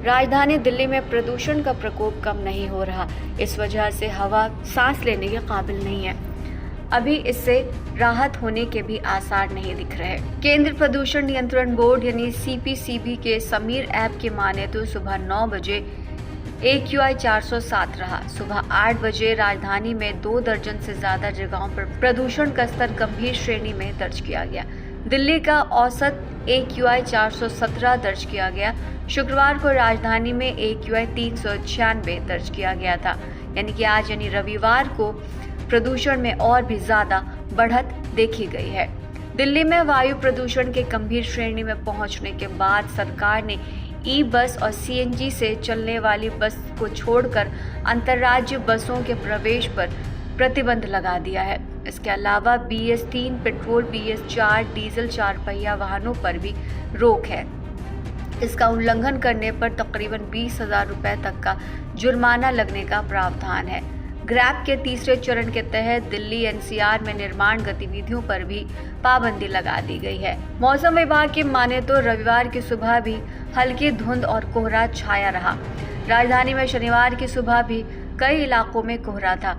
राजधानी दिल्ली में प्रदूषण का प्रकोप कम नहीं हो रहा। इस वजह से हवा सांस लेने के काबिल नहीं है। अभी इससे राहत होने के भी आसार नहीं दिख रहे। केंद्र प्रदूषण नियंत्रण बोर्ड यानी CPCB के समीर ऐप की माने तो सुबह 9 बजे AQI 407 रहा। सुबह 8 बजे राजधानी में 2 दर्जन से ज्यादा जगहों पर प्रदूषण का स्तर गंभीर श्रेणी में दर्ज किया गया। दिल्ली का औसत AQI 417 दर्ज किया गया। शुक्रवार को राजधानी में AQI 396 दर्ज किया गया था। यानी कि आज यानी रविवार को प्रदूषण में और भी ज्यादा बढ़त देखी गई है। दिल्ली में वायु प्रदूषण के गंभीर श्रेणी में पहुंचने के बाद सरकार ने ई-बस और CNG से चलने वाली बस को छोड़कर अंतर्राज्य बसों के प्रवेश पर प्रतिबंध लगा दिया है। इसके अलावा BS3 पेट्रोल, BS4 डीजल 4 पहिया वाहनों पर भी रोक है। इसका उल्लंघन करने पर तकरीबन 20,000 रुपए तक का जुर्माना लगने का प्रावधान है। ग्रैप के तीसरे चरण के तहत दिल्ली NCR में निर्माण गतिविधियों पर भी पाबंदी लगा दी गई है। मौसम विभाग की माने तो रविवार की सुबह भी हल्की धुंध और कोहरा छाया रहा। राजधानी में शनिवार की सुबह भी कई इलाकों में कोहरा था।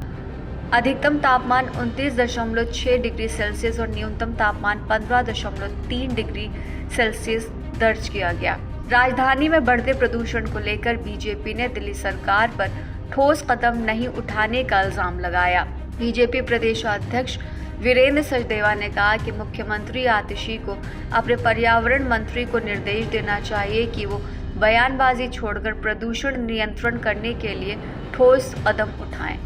अधिकतम तापमान 29.6 डिग्री सेल्सियस और न्यूनतम तापमान 15.3 डिग्री सेल्सियस दर्ज किया गया। राजधानी में बढ़ते प्रदूषण को लेकर बीजेपी ने दिल्ली सरकार पर ठोस कदम नहीं उठाने का इल्जाम लगाया। बीजेपी प्रदेशाध्यक्ष वीरेंद्र सचदेवा ने कहा कि मुख्यमंत्री आतिशी को अपने पर्यावरण मंत्री को निर्देश देना चाहिए कि वो बयानबाजी छोड़कर प्रदूषण नियंत्रण करने के लिए ठोस कदम उठाएं।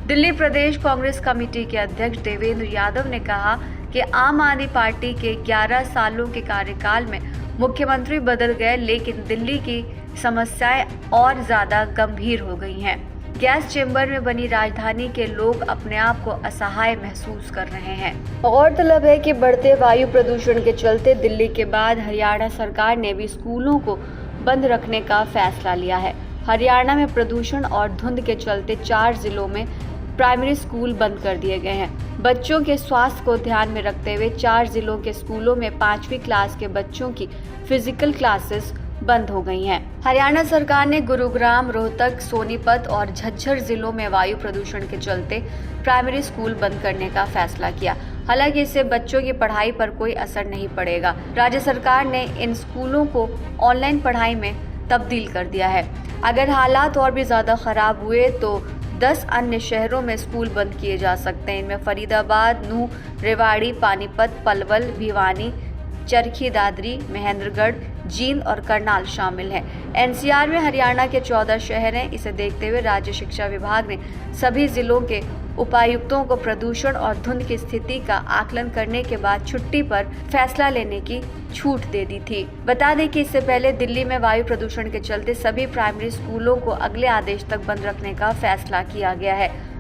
दिल्ली प्रदेश कांग्रेस कमेटी के अध्यक्ष देवेंद्र यादव ने कहा कि आम आदमी पार्टी के 11 सालों के कार्यकाल में मुख्यमंत्री बदल गए, लेकिन दिल्ली की समस्याएं और ज्यादा गंभीर हो गई हैं। गैस चेंबर में बनी राजधानी के लोग अपने आप को असहाय महसूस कर रहे हैं। गौरतलब है कि बढ़ते वायु प्रदूषण के चलते दिल्ली के बाद हरियाणा सरकार ने भी स्कूलों को बंद रखने का फैसला लिया है। हरियाणा में प्रदूषण और धुंध के चलते 4 जिलों में प्राइमरी स्कूल बंद कर दिए गए हैं। बच्चों के स्वास्थ्य को ध्यान में रखते हुए 4 जिलों के स्कूलों में 5वीं क्लास के बच्चों की फिजिकल क्लासेस बंद हो गई हैं। हरियाणा सरकार ने गुरुग्राम, रोहतक, सोनीपत और झज्जर जिलों में वायु प्रदूषण के चलते प्राइमरी स्कूल बंद करने का फैसला किया। हालांकि इससे बच्चों की पढ़ाई पर कोई असर नहीं पड़ेगा। राज्य सरकार ने इन स्कूलों को ऑनलाइन पढ़ाई में तब्दील कर दिया है। अगर हालात और भी ज्यादा खराब हुए तो 10 अन्य शहरों में स्कूल बंद किए जा सकते हैं। इनमें फरीदाबाद, नूंह, रेवाड़ी, पानीपत, पलवल, भिवानी, चरखी दादरी, महेंद्रगढ़, जींद और करनाल शामिल हैं। NCR में हरियाणा के 14 शहर हैं। इसे देखते हुए राज्य शिक्षा विभाग ने सभी जिलों के उपायुक्तों को प्रदूषण और धुंध की स्थिति का आकलन करने के बाद छुट्टी पर फैसला लेने की छूट दे दी थी। बता दें कि इससे पहले दिल्ली में वायु प्रदूषण के चलते सभी प्राइमरी स्कूलों को अगले आदेश तक बंद रखने का फैसला किया गया है।